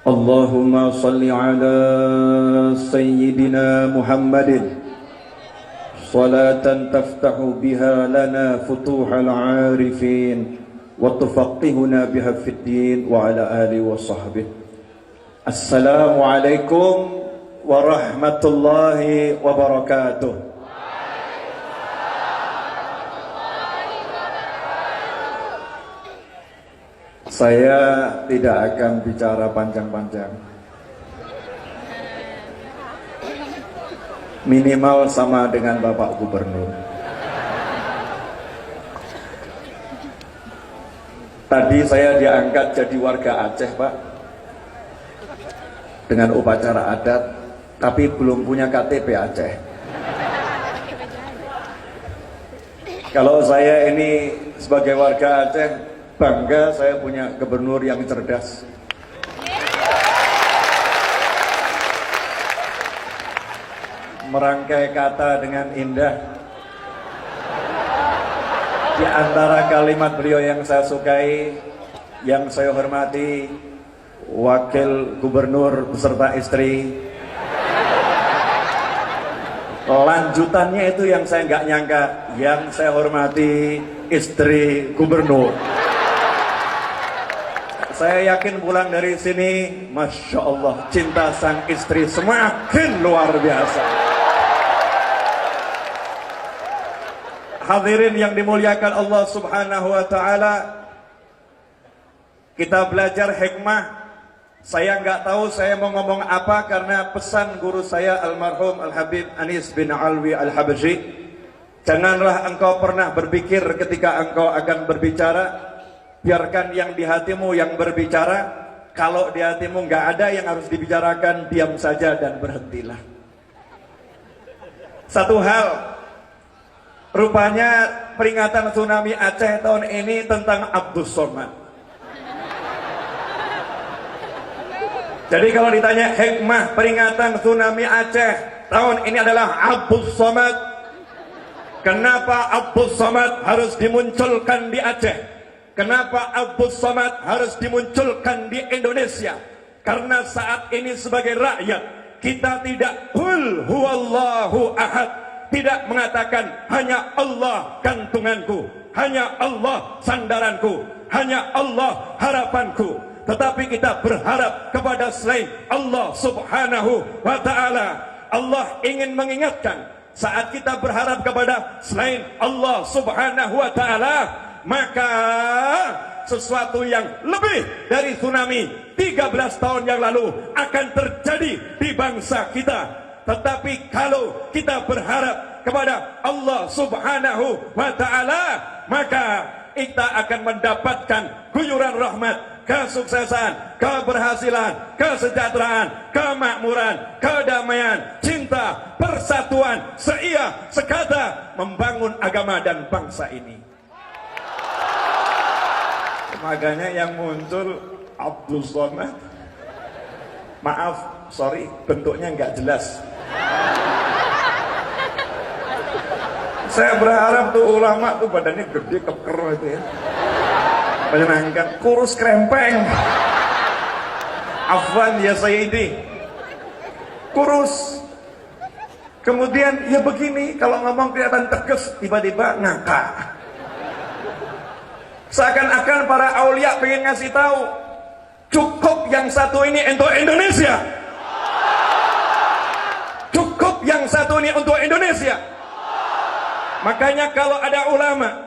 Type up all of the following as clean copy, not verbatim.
Allahumma salli ala Sayyidina Muhammadin salatan taftahu biha lana futuhal arifin wa tufaqihuna biha fid din wa ala alihi wa sahbihi. Assalamualaikum warahmatullahi wabarakatuh. Saya tidak akan bicara panjang-panjang, minimal sama dengan Bapak Gubernur. Tadi saya diangkat jadi warga Aceh, Pak, dengan upacara adat, tapi belum punya KTP Aceh. Kalau saya ini sebagai warga Aceh, bangga saya punya gubernur yang cerdas. Merangkai kata dengan indah. Di antara kalimat beliau yang saya sukai, yang saya hormati, Wakil Gubernur beserta istri. Lanjutannya itu yang saya nggak nyangka, yang saya hormati istri gubernur. Saya yakin pulang dari sini, Masya Allah, cinta sang istri semakin luar biasa. Hadirin yang dimuliakan Allah Subhanahu wa Ta'ala, kita belajar hikmah. Saya nggak tahu saya mau ngomong apa, karena pesan guru saya almarhum Al-Habib Anis bin Alwi Al-Habsyi, janganlah engkau pernah berpikir ketika engkau akan berbicara, biarkan yang di hatimu yang berbicara. Kalau di hatimu nggak ada yang harus dibicarakan, diam saja dan berhentilah. Satu hal, rupanya peringatan tsunami Aceh tahun ini tentang Abdus Somad. Jadi kalau ditanya hikmah peringatan tsunami Aceh tahun ini adalah Abdus Somad. Kenapa Abdus Somad harus dimunculkan di Aceh? Kenapa Abdus Somad harus dimunculkan di Indonesia? Karena saat ini sebagai rakyat, kita tidak qul huwallahu ahad, tidak mengatakan hanya Allah gantunganku, hanya Allah sandaranku, hanya Allah harapanku, tetapi kita berharap kepada selain Allah Subhanahu wa Ta'ala. Allah ingin mengingatkan, saat kita berharap kepada selain Allah Subhanahu wa Ta'ala, maka sesuatu yang lebih dari tsunami 13 tahun yang lalu akan terjadi di bangsa kita. Tetapi kalau kita berharap kepada Allah Subhanahu wa Ta'ala, maka kita akan mendapatkan guyuran rahmat, kesuksesan, keberhasilan, kesejahteraan, kemakmuran, kedamaian, cinta, persatuan, seia, sekata membangun agama dan bangsa ini. Makanya yang muncul Abdus Somad, maaf, sorry, bentuknya nggak jelas. Saya berharap tuh ulama tuh badannya gede, keker itu ya, menyenangkan, kurus krempeng. Afwan ya Sayyidi, kurus. Kemudian ya begini, kalau ngomong kelihatan tegas, tiba-tiba ngakak. Seakan-akan para aulia pengen ngasih tahu, cukup yang satu ini untuk Indonesia. Cukup yang satu ini untuk Indonesia. Makanya kalau ada ulama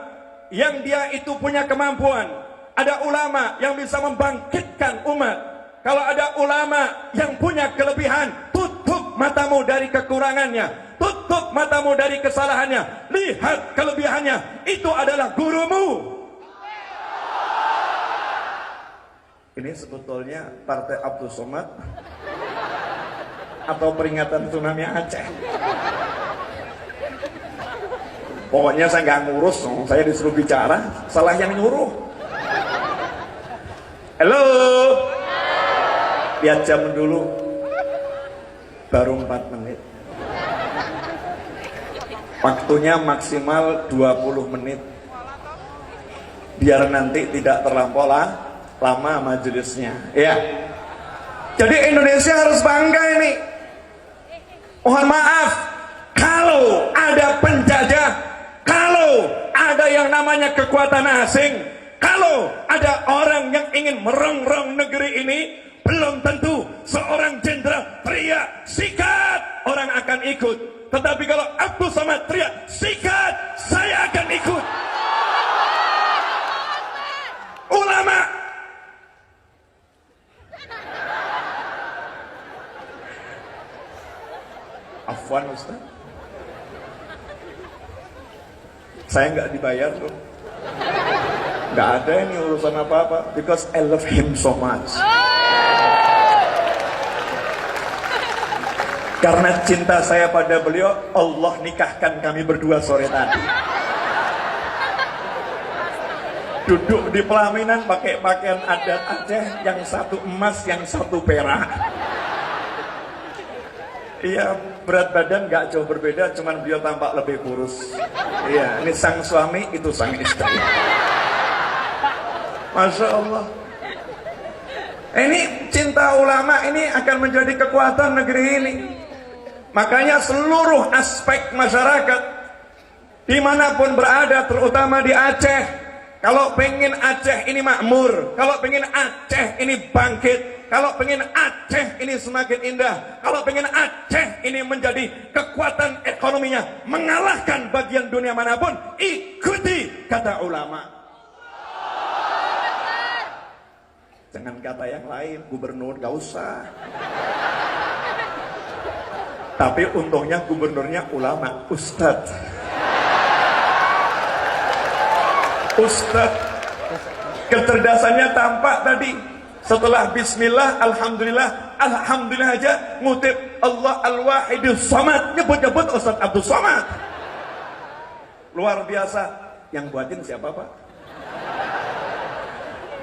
yang dia itu punya kemampuan, ada ulama yang bisa membangkitkan umat, kalau ada ulama yang punya kelebihan, tutup matamu dari kekurangannya, tutup matamu dari kesalahannya, lihat kelebihannya, itu adalah gurumu. Ini sebetulnya partai Abdus Somad atau peringatan tsunami Aceh. Pokoknya saya nggak ngurus, saya disuruh bicara, salah yang nyuruh. Halo, lihat jam dulu, baru 4 menit. Waktunya maksimal 20 menit, biar nanti tidak terlampau lama majelisnya, ya. Jadi Indonesia harus bangga ini. Mohon maaf, kalau ada penjajah, kalau ada yang namanya kekuatan asing, kalau ada orang yang ingin merongrong negeri ini, belum tentu seorang jenderal teriak sikat, orang akan ikut. Tetapi kalau Abdul Somad teriak sikat, saya akan ikut. Ulama, afwan Ustaz, saya nggak dibayar loh, nggak ada ini urusan apa-apa, because I love him so much. Karena cinta saya pada beliau, Allah nikahkan kami berdua sore tadi. Duduk di pelaminan pakai pakaian adat Aceh, yang satu emas, yang satu perak. Iya, berat badan gak jauh berbeda, cuman beliau tampak lebih kurus. Iya, ini sang suami, itu sang istri. Masya Allah. Ini cinta ulama ini akan menjadi kekuatan negeri ini. Makanya seluruh aspek masyarakat dimanapun berada, terutama di Aceh, kalau pengen Aceh ini makmur, kalau pengen Aceh ini bangkit, kalau pengen Aceh ini semakin indah, kalau pengen Aceh ini menjadi kekuatan ekonominya mengalahkan bagian dunia manapun, ikuti kata ulama. Jangan kata yang lain, gubernur gak usah. Tapi untungnya gubernurnya ulama, ustadz. Ustadz, kecerdasannya tampak tadi. Setelah bismillah, alhamdulillah, alhamdulillah aja ngutip Allah al-wahidus somad, nyebut-nyebut Ustadz Abdul Somad. Luar biasa. Yang buatin siapa Pak?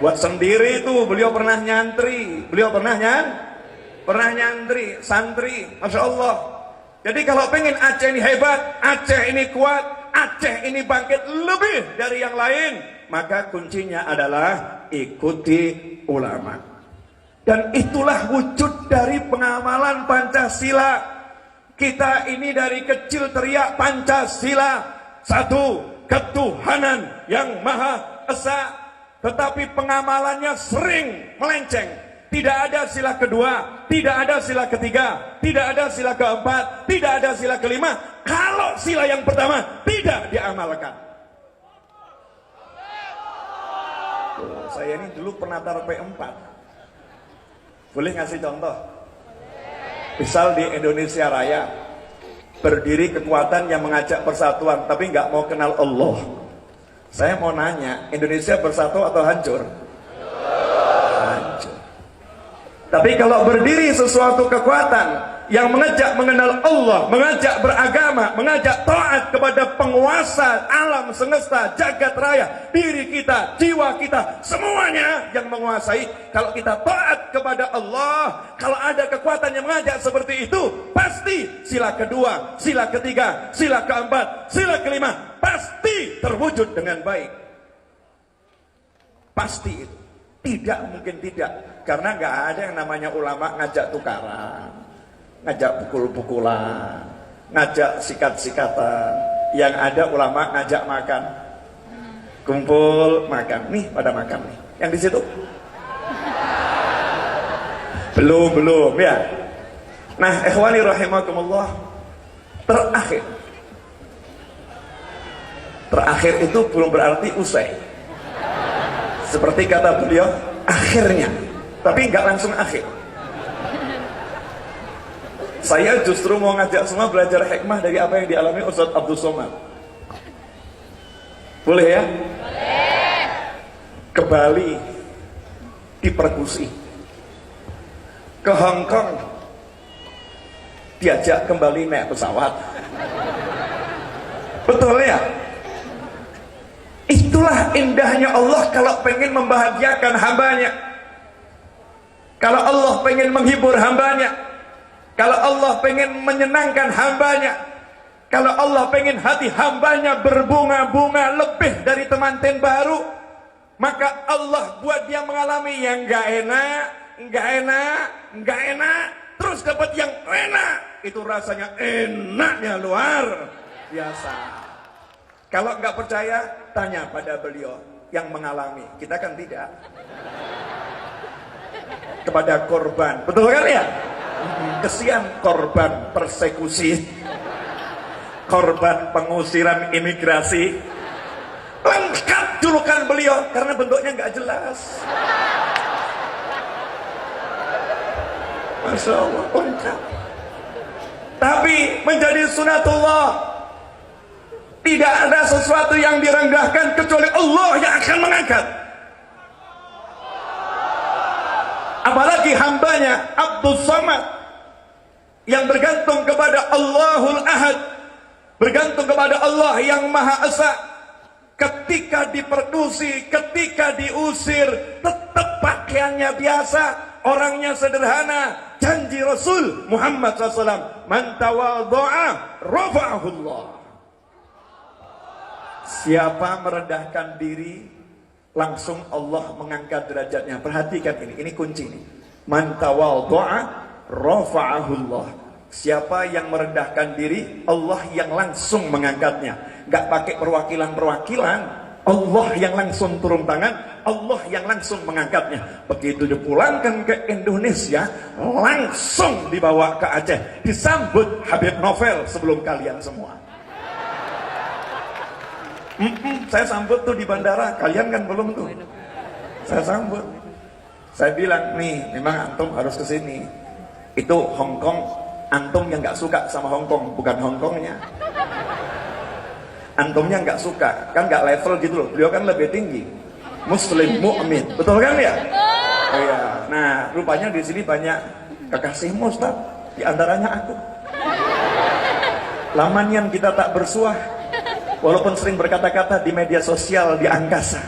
Buat sendiri itu. Beliau pernah nyantri. Beliau pernah nyantri, santri, Masya Allah. Jadi kalau pengen Aceh ini hebat, Aceh ini kuat, Aceh ini bangkit lebih dari yang lain, maka kuncinya adalah ikuti ulama. Dan itulah wujud dari pengamalan Pancasila. Kita ini dari kecil teriak Pancasila, satu ketuhanan yang Maha Esa, tetapi pengamalannya sering melenceng. Tidak ada sila kedua, tidak ada sila ketiga, tidak ada sila keempat, tidak ada sila kelima, kalau sila yang pertama tidak diamalkan. Saya ini dulu penatar P4. Boleh ngasih contoh? Misal di Indonesia Raya, berdiri kekuatan yang mengajak persatuan, tapi nggak mau kenal Allah. Saya mau nanya, Indonesia bersatu atau hancur? Hancur. Tapi kalau berdiri sesuatu kekuatan yang mengajak mengenal Allah, mengajak beragama, mengajak taat kepada penguasa alam semesta, jagat raya, diri kita, jiwa kita, semuanya yang menguasai. Kalau kita taat kepada Allah, kalau ada kekuatan yang mengajak seperti itu, pasti sila kedua, sila ketiga, sila keempat, sila kelima pasti terwujud dengan baik. Pasti itu. Tidak mungkin tidak, karena nggak ada yang namanya ulama ngajak tukaran, ngajak pukul-pukulan, ngajak sikat-sikatan. Yang ada ulama ngajak makan, kumpul makan, nih pada makan nih. Yang di situ belum ya. Nah, ikhwani rahimakumullah, terakhir itu belum berarti usai. Seperti kata beliau, akhirnya, tapi nggak langsung akhir. Saya justru mau ngajak semua belajar hikmah dari apa yang dialami Ustadz Abdul Somad. Boleh ya? Boleh. Ke Bali dipersekusi, ke Hong Kong diajak kembali naik pesawat. Betul ya? Itulah indahnya Allah kalau pengen membahagiakan hambanya, kalau Allah pengen menghibur hambanya, kalau Allah pengen menyenangkan hambanya, kalau Allah pengen hati hambanya berbunga-bunga lebih dari temanten baru, maka Allah buat dia mengalami yang gak enak, nggak enak, terus dapat yang enak, itu rasanya enaknya luar biasa. Kalau nggak percaya, tanya pada beliau yang mengalami. Kita kan tidak. Kepada korban, betul kan ya? Kesian korban persekusi, korban pengusiran imigrasi. Lengkap julukan beliau karena bentuknya nggak jelas. Masya Allah, lengkap. Tapi menjadi sunatullah. Tidak ada sesuatu yang direndahkan kecuali Allah yang akan mengangkat. Apalagi hambanya Abdul Somad yang bergantung kepada Allahul Ahad, bergantung kepada Allah yang Maha Esa. Ketika diperkusi, ketika diusir, tetap pakaiannya biasa, orangnya sederhana. Janji Rasul Muhammad SAW, man tawadhu'a rafa'ahullah. Siapa merendahkan diri, langsung Allah mengangkat derajatnya. Perhatikan ini kunci nih. Man tawadhu'a rafa'ahullah. Siapa yang merendahkan diri, Allah yang langsung mengangkatnya. Gak pakai perwakilan-perwakilan, Allah yang langsung turun tangan, Allah yang langsung mengangkatnya. Begitu dipulangkan ke Indonesia, langsung dibawa ke Aceh, disambut Habib Novel sebelum kalian semua. Saya sambut tuh di bandara, kalian kan belum tuh. Saya sambut, saya bilang nih, memang antum harus ke sini. Itu Hong Kong, antum yang nggak suka sama Hong Kong, bukan Hong Kongnya. Antumnya nggak suka, kan nggak level gitu loh. Beliau kan lebih tinggi, Muslim mukmin, betul kan ya? Oh ya. Nah, rupanya di sini banyak kekasihmu, Ustaz. Di antaranya aku. Lamanian kita tak bersuah, walaupun sering berkata-kata di media sosial di angkasa.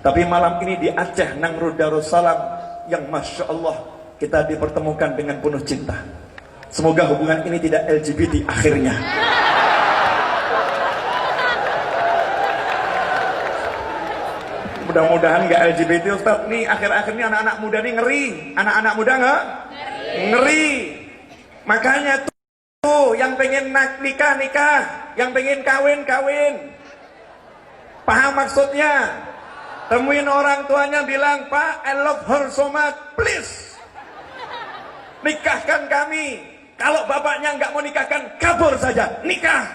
Tapi malam ini di Aceh, Nangru Darussalam, yang Masya Allah kita dipertemukan dengan penuh cinta. Semoga hubungan ini tidak LGBT akhirnya. Mudah-mudahan nggak LGBT, Ustaz. Nih akhir-akhir ini anak-anak muda nih ngeri. Anak-anak muda nggak? Ngeri. Makanya tuh yang pengen nikah, yang pengen kawin. Paham maksudnya? Temuin orang tuanya, bilang, Pak, I love her so much, please nikahkan kami. Kalau bapaknya nggak mau nikahkan, kabur saja, nikah.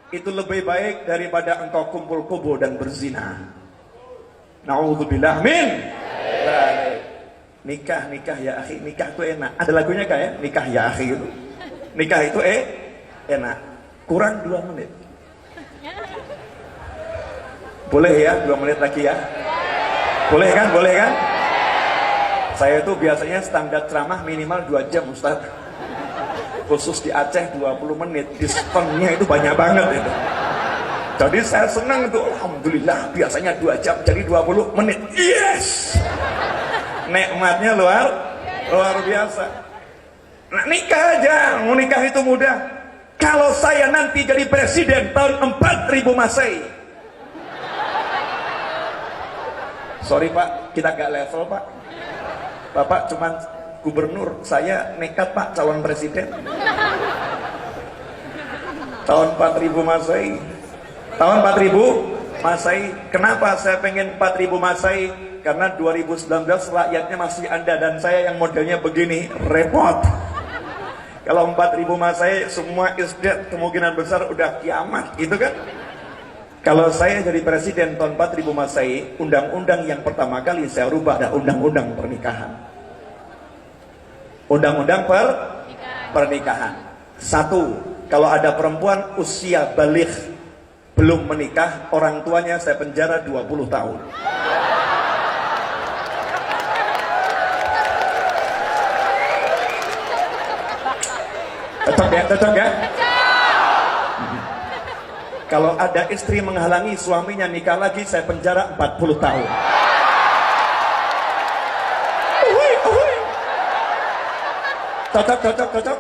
Itu lebih baik daripada engkau kumpul kebo dan berzina. Na'udzubillah min. Nikah ya akhi, nikah itu enak. Ada lagunya kayak nikah ya akhi itu. Nikah itu enak. Kurang 2 menit. Boleh ya 2 menit lagi ya? Boleh kan? Saya itu biasanya standar ceramah minimal 2 jam, Ustaz. Khusus di Aceh 20 menit. Diskonnya itu banyak banget itu. Jadi saya senang itu, alhamdulillah, biasanya 2 jam jadi 20 menit. Yes. Nikmatnya luar biasa. Nah, nikah aja, mau nikah itu mudah. Kalau saya nanti jadi presiden tahun 4000 Masehi. Sorry Pak, kita gak level Pak. Bapak cuman gubernur, saya nekat Pak calon presiden. Tahun 4000 Masehi. Tahun 4000 Masehi. Kenapa saya pengen 4000 Masehi? Karena 2019 rakyatnya masih Anda dan saya yang modelnya begini, repot. Kalau 4000 Masehi semua isdet, kemungkinan besar udah kiamat, gitu kan? Kalau saya jadi presiden tahun 4000 Masehi, undang-undang yang pertama kali saya rubah adalah undang-undang pernikahan. Undang-undang pernikahan. 1, kalau ada perempuan usia baligh belum menikah, orang tuanya saya penjara 20 tahun. Cocok ya? Kalau ada istri menghalangi suaminya nikah lagi, saya penjara 40 tahun. Cocok.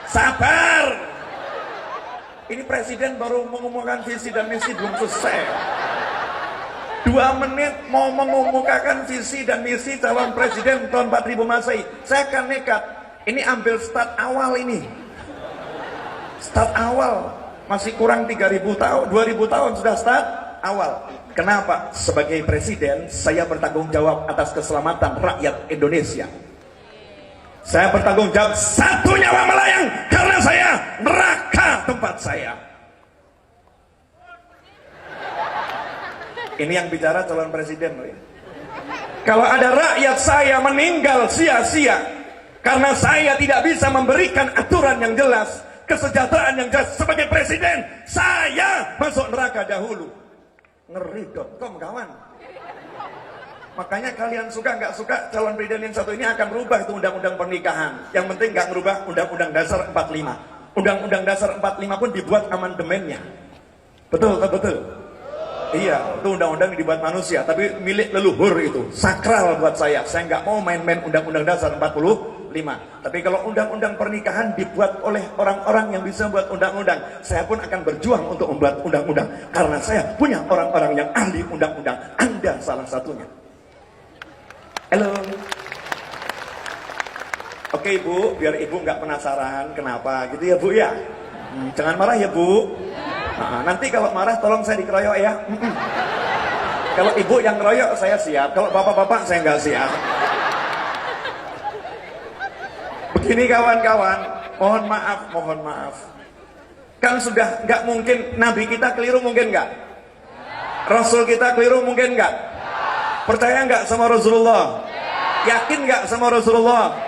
Sabar. Ini presiden baru mengumumkan visi dan misi, belum selesai. 2 menit mau mengumumkakan visi dan misi calon presiden tahun 4000 Masehi. Saya akan nekat. Ini ambil start awal ini. Start awal. Masih kurang 3000 tahun, 2000 tahun sudah start awal. Kenapa? Sebagai presiden, saya bertanggung jawab atas keselamatan rakyat Indonesia. Saya bertanggung jawab 1 nyawa melayang karena saya neraka tempat saya. Ini yang bicara calon presiden loh ya. Kalau ada rakyat saya meninggal sia-sia karena saya tidak bisa memberikan aturan yang jelas, kesejahteraan yang jelas sebagai presiden, saya masuk neraka dahulu. Ngeri.com kawan. Makanya kalian suka nggak suka calon presiden yang satu ini akan berubah itu undang-undang pernikahan. Yang penting nggak merubah undang-undang dasar 45. Undang-undang dasar 45 pun dibuat amandemennya. Betul, betul. Iya, itu undang-undang dibuat manusia, tapi milik leluhur itu, sakral buat saya. Saya nggak mau main-main undang-undang dasar 45. Tapi kalau undang-undang pernikahan dibuat oleh orang-orang yang bisa buat undang-undang, saya pun akan berjuang untuk membuat undang-undang. Karena saya punya orang-orang yang ahli undang-undang. Anda salah satunya. Halo. Oke Ibu, biar Ibu nggak penasaran kenapa gitu ya Bu ya. Jangan marah ya Bu. Nah, nanti kalau marah tolong saya dikeroyok ya. Kalau ibu yang ngeroyok saya siap. Kalau bapak-bapak saya nggak siap. Begini kawan-kawan, mohon maaf. Kan sudah nggak mungkin Nabi kita keliru, mungkin nggak? Rasul kita keliru, mungkin nggak? Percaya nggak sama Rasulullah? Yakin nggak sama Rasulullah?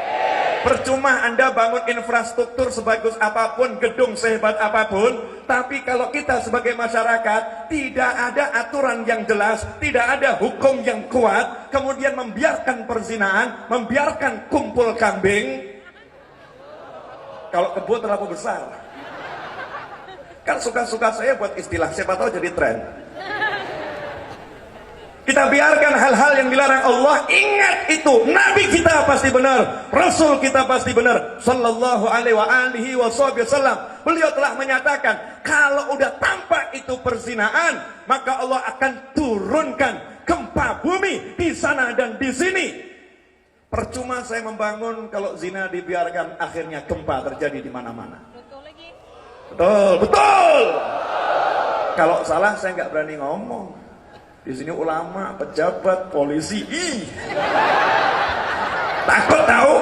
Percuma Anda bangun infrastruktur sebagus apapun, gedung sehebat apapun, tapi kalau kita sebagai masyarakat tidak ada aturan yang jelas, tidak ada hukum yang kuat, kemudian membiarkan perzinahan, membiarkan kumpul kambing. Kalau kebo terlalu besar, kan suka-suka saya buat istilah, siapa tahu jadi tren. Kita biarkan hal-hal yang dilarang Allah. Ingat itu, Nabi kita pasti benar, Rasul kita pasti benar, Sallallahu alaihi wasallam. Beliau telah menyatakan, kalau udah tampak itu perzinahan, maka Allah akan turunkan gempa bumi di sana dan di sini. Percuma saya membangun kalau zina dibiarkan, akhirnya gempa terjadi di mana-mana. Betul. Kalau salah saya nggak berani ngomong. Di sini ulama, pejabat, polisi, takut tahu.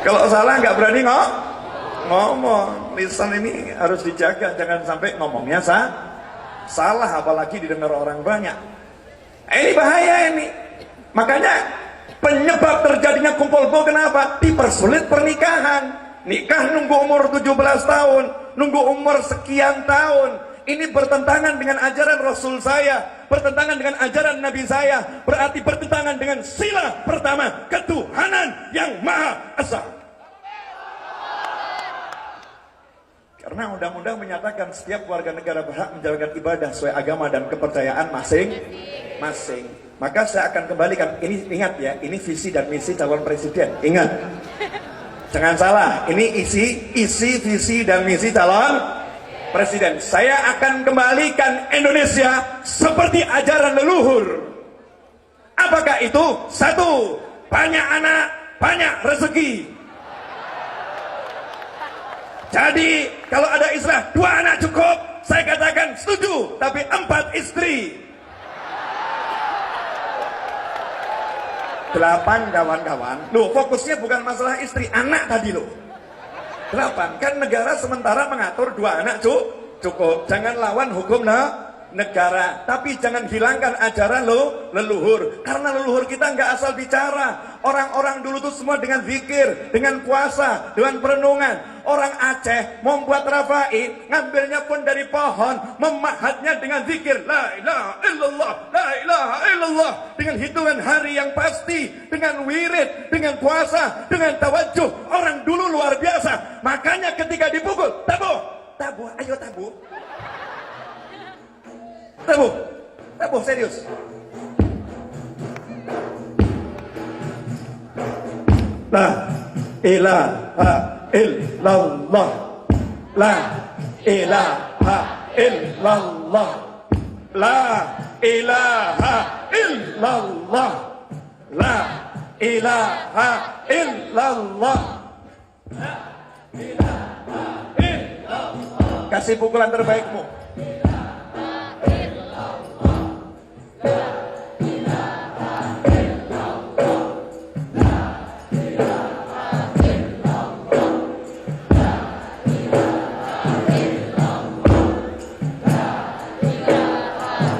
Kalau salah nggak berani ngomong. Lisan ini harus dijaga, jangan sampai ngomongnya salah, apalagi didengar orang banyak. Ini bahaya ini. Makanya penyebab terjadinya kumpul kebo kenapa? Dipersulit pernikahan. Nikah nunggu umur 17 tahun, nunggu umur sekian tahun. Ini bertentangan dengan ajaran Rasul saya, bertentangan dengan ajaran Nabi saya, berarti bertentangan dengan sila pertama, ketuhanan yang Maha Esa. Karena undang-undang menyatakan setiap warga negara berhak menjalankan ibadah sesuai agama dan kepercayaan masing-masing. Maka saya akan kembalikan, ini ingat ya, ini visi dan misi calon presiden. Ingat. Jangan salah, ini isi visi dan misi calon presiden. Saya akan kembalikan Indonesia seperti ajaran leluhur. Apakah itu? 1, banyak anak, banyak rezeki. Jadi kalau ada istilah 2 anak cukup, saya katakan setuju, tapi 4 istri. 8 kawan-kawan. Loh, fokusnya bukan masalah istri, anak tadi loh. 8, kan negara sementara mengatur 2 anak cukup. Jangan lawan hukum negara, tapi jangan hilangkan ajaran leluhur. Karena leluhur kita nggak asal bicara. Orang-orang dulu tuh semua dengan zikir, dengan puasa, dengan perenungan. Orang Aceh membuat rafa'i, ngambilnya pun dari pohon, memahatnya dengan zikir, la ilaha illallah, la ilaha illallah, dengan hitungan hari yang pasti, dengan wirid, dengan puasa, dengan tawajuh. Orang dulu luar biasa. Makanya ketika dipukul, tabuh, ayo tabuh. Tabuh, serius. La ilaha illallah, la ilaha illallah. La ilaha illallah. La ilaha illallah. La ilaha illallah. Kasih pukulan terbaikmu.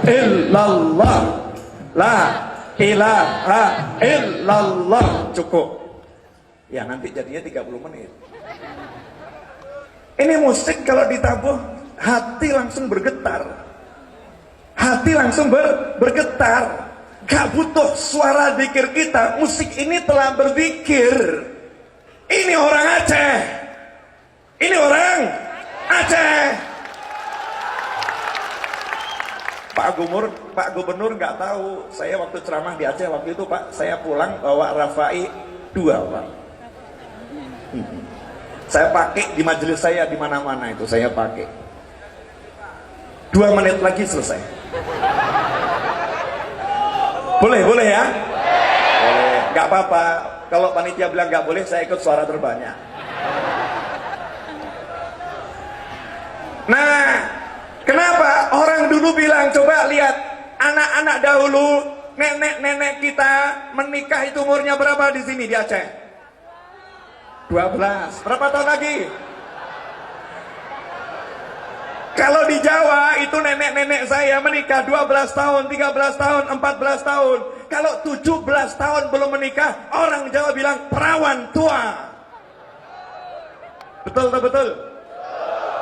Illallah. La ilaha illallah. Cukup. Ya nanti jadinya 30 menit. Ini musik kalau ditabuh hati langsung bergetar. Hati langsung bergetar. Gak butuh suara zikir kita. Musik ini telah berzikir. Ini orang Aceh. Ini orang Aceh. Pak Gubernur nggak tahu. Saya waktu ceramah di Aceh waktu itu Pak, saya pulang bawa Rafai 2 Pak. Saya pakai di majelis saya di mana-mana itu saya pakai. 2 menit lagi selesai. Boleh ya? Boleh. Nggak apa-apa. Kalau panitia bilang nggak boleh, saya ikut suara terbanyak. Nah, kenapa orang dulu bilang, coba lihat anak-anak dahulu, nenek-nenek kita menikah itu umurnya berapa di sini di Aceh? 12. Berapa tahun lagi? Kalau di Jawa itu nenek-nenek saya menikah 12 tahun, 13 tahun, 14 tahun. Kalau 17 tahun belum menikah, orang Jawa bilang perawan tua. Betul tak betul?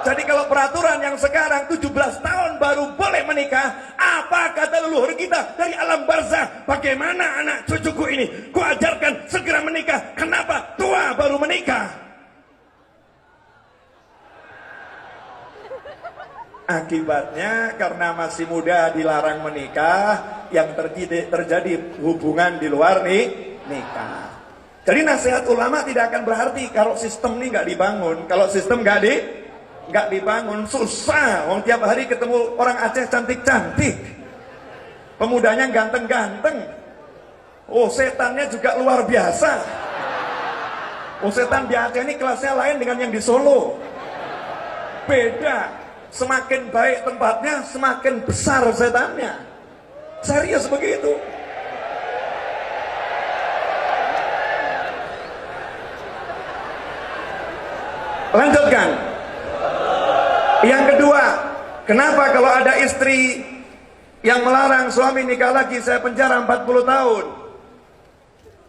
Jadi kalau peraturan yang sekarang 17 tahun baru boleh menikah, apa kata leluhur kita dari alam barzah? Bagaimana anak cucuku ini? Ku ajarkan segera menikah. Kenapa tua baru menikah? Akibatnya karena masih muda dilarang menikah, yang terjadi hubungan di luar nikah. Jadi nasihat ulama tidak akan berarti kalau sistem ini nggak dibangun. Kalau sistem nggak dibangun, susah. Wong tiap hari ketemu orang Aceh cantik-cantik, pemudanya ganteng-ganteng. Oh, setannya juga luar biasa. Oh, setan di Aceh ini kelasnya lain dengan yang di Solo. Beda. Semakin baik tempatnya, semakin besar setannya. Serius begitu. Lanjutkan. Yang kedua, kenapa kalau ada istri yang melarang suami nikah lagi saya penjara 40 tahun?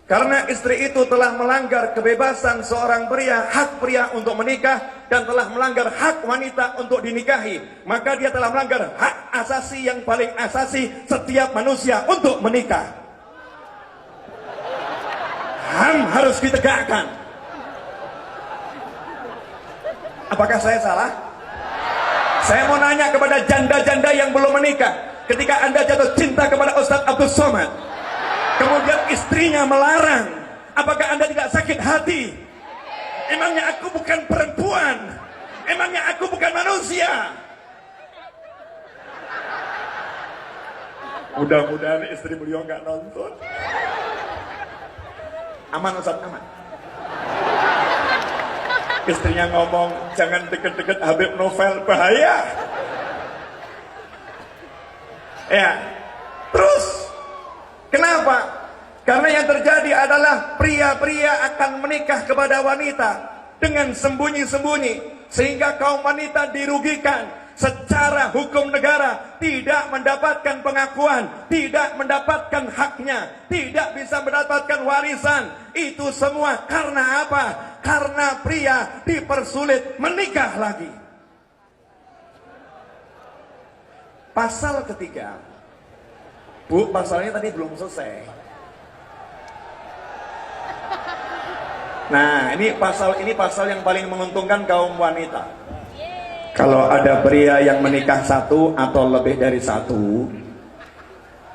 Karena istri itu telah melanggar kebebasan seorang pria, hak pria untuk menikah, dan telah melanggar hak wanita untuk dinikahi. Maka dia telah melanggar hak asasi yang paling asasi setiap manusia untuk menikah. HAM harus ditegakkan. Apakah saya salah? Saya mau nanya kepada janda-janda yang belum menikah. Ketika Anda jatuh cinta kepada Ustadz Abdul Somad, kemudian istrinya melarang, apakah Anda tidak sakit hati? Emangnya aku bukan perempuan? Emangnya aku bukan manusia? Mudah-mudahan istri beliau nggak nonton. Aman Ustadz, aman. Istrinya ngomong, jangan deket-deket Habib Novel, bahaya. Ya, terus kenapa? Karena yang terjadi adalah pria-pria akan menikah kepada wanita dengan sembunyi-sembunyi, sehingga kaum wanita dirugikan secara hukum negara, tidak mendapatkan pengakuan, tidak mendapatkan haknya, tidak bisa mendapatkan warisan. Itu semua karena apa? Karena pria dipersulit menikah lagi. Pasal ketiga, Bu, pasalnya tadi belum selesai. Nah, ini pasal yang paling menguntungkan kaum wanita. Kalau ada pria yang menikah 1 atau lebih dari 1,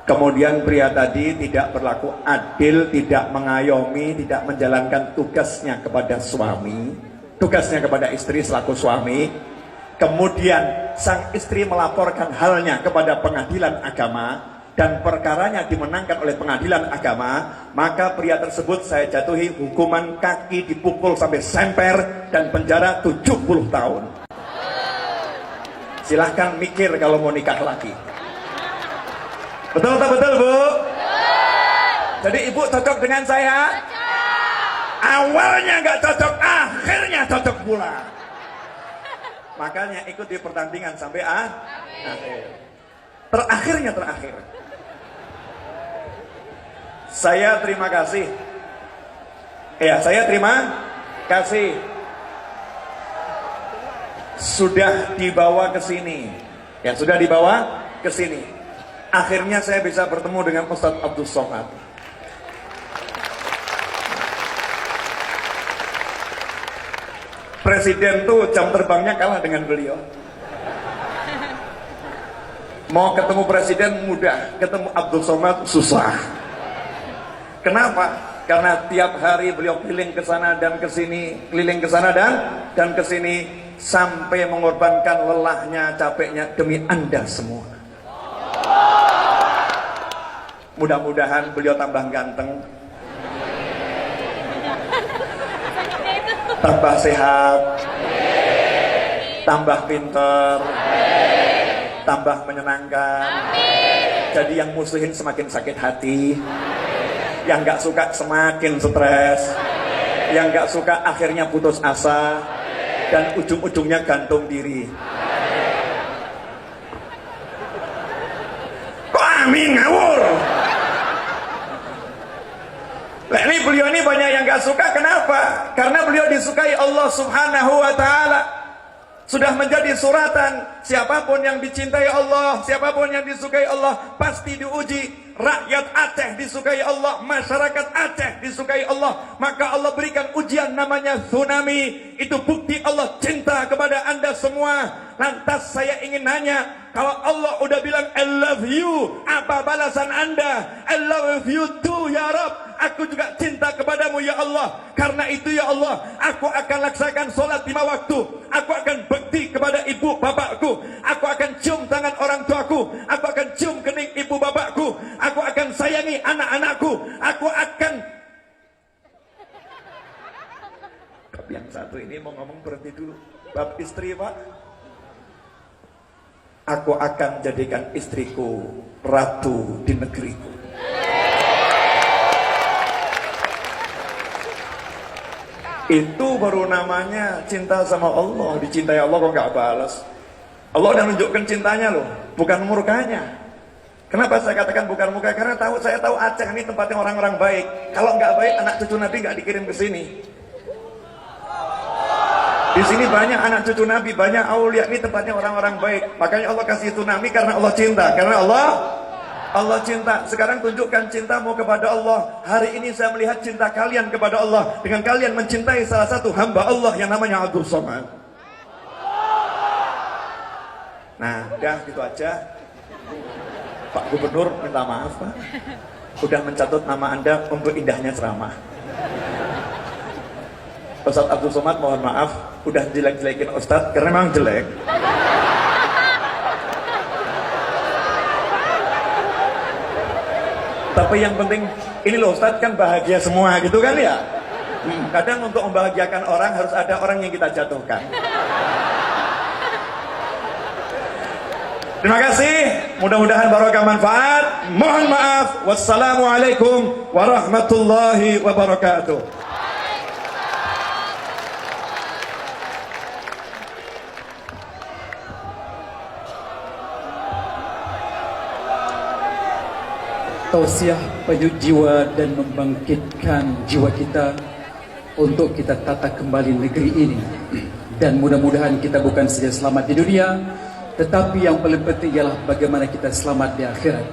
kemudian pria tadi tidak berlaku adil, tidak mengayomi, tidak menjalankan tugasnya kepada suami, tugasnya kepada istri selaku suami, Kemudian sang istri melaporkan halnya kepada pengadilan agama dan perkaranya dimenangkan oleh pengadilan agama, maka pria tersebut saya jatuhi hukuman kaki dipukul sampai semper dan penjara 70 tahun. Silahkan mikir kalau mau nikah lagi. Betul tak betul, Bu? Jadi ibu cocok dengan saya? Awalnya nggak cocok, akhirnya cocok pula. Makanya ikuti pertandingan sampai akhir. Terakhirnya terakhir. Saya terima kasih. Ya, saya terima kasih. Sudah dibawa ke sini. Ya, sudah dibawa ke sini. Akhirnya saya bisa bertemu dengan Ustadz Abdul Somad. Presiden tuh jam terbangnya kalah dengan beliau. Mau ketemu presiden mudah, ketemu Abdul Somad susah. Kenapa? Karena tiap hari beliau keliling ke sana dan ke sini, keliling ke sana dan ke sini sampai mengorbankan lelahnya, capeknya demi Anda semua. Mudah-mudahan beliau tambah ganteng, tambah sehat, tambah pinter, tambah menyenangkan. Jadi yang musuhin semakin sakit hati, yang nggak suka semakin stres, yang nggak suka akhirnya putus asa, dan ujung-ujungnya gantung diri. Kok amin ngawur? Nah, ini beliau ini banyak yang nggak suka, kenapa? Karena beliau disukai Allah Subhanahu wa Ta'ala. Sudah menjadi suratan, siapapun yang dicintai Allah, siapapun yang disukai Allah pasti diuji. Rakyat Aceh disukai Allah, masyarakat Aceh disukai Allah, maka Allah berikan ujian namanya tsunami. Itu bukti Allah cinta kepada Anda semua. Lantas saya ingin nanya, kalau Allah udah bilang I love you, apa balasan Anda? I love you too ya Rabb. Aku juga cinta kepadamu ya Allah. Karena itu ya Allah, aku akan laksanakan sholat 5 waktu. Aku akan bekti kepada ibu bapakku. Aku akan cium tangan orang tuaku. Aku akan cium kening ibu bapakku. Aku akan sayangi anak-anakku. Aku akan... Tapi yang satu ini mau ngomong berhenti dulu. Bab istri, Pak. Aku akan jadikan istriku ratu di negeriku. Itu baru namanya cinta sama Allah. Dicintai Allah kok nggak balas. Allah udah menunjukkan cintanya loh, bukan murkanya. Kenapa saya katakan bukan murka? Karena saya tahu Aceh ini tempatnya orang-orang baik. Kalau nggak baik, anak cucu Nabi nggak dikirim ke sini. Di sini banyak anak cucu Nabi, banyak aulia, ini tempatnya orang-orang baik. Makanya Allah kasih tsunami karena Allah cinta. Karena Allah cinta. Sekarang tunjukkan cintamu kepada Allah. Hari ini saya melihat cinta kalian kepada Allah dengan kalian mencintai salah satu hamba Allah yang namanya Abdul Somad. Nah, udah gitu aja. Pak Gubernur minta maaf, Pak. Udah mencatut nama Anda untuk indahnya ceramah. Ustadz Abdul Somad mohon maaf, udah jelek-jelekin Ustadz karena memang jelek. Tapi yang penting, ini loh Ustadz kan bahagia semua gitu kan ya. Kadang untuk membahagiakan orang harus ada orang yang kita jatuhkan. Terima kasih, mudah-mudahan barokah manfaat. Mohon maaf, wassalamualaikum warahmatullahi wabarakatuh. Tausiah penyuh jiwa dan membangkitkan jiwa kita untuk kita tata kembali negeri ini. Dan mudah-mudahan kita bukan saja selamat di dunia, tetapi yang paling penting ialah bagaimana kita selamat di akhirat.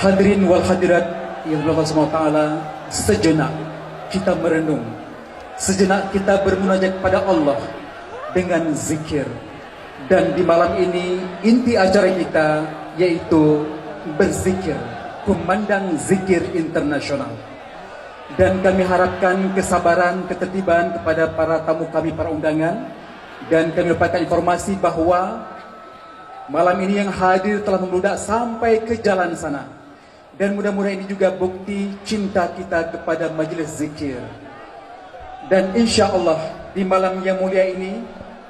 Hadirin wal hadirat yang Allah SWT, sejenak kita merenung, sejenak kita bermunajat kepada Allah dengan zikir. Dan di malam ini inti acara kita yaitu berzikir, kumandang zikir internasional. Dan kami harapkan kesabaran, ketertiban kepada para tamu kami, para undangan, Dan kami dapatkan informasi bahwa malam ini yang hadir telah membludak sampai ke jalan sana. Dan mudah-mudahan ini juga bukti cinta kita kepada majelis zikir. Dan insya Allah di malam yang mulia ini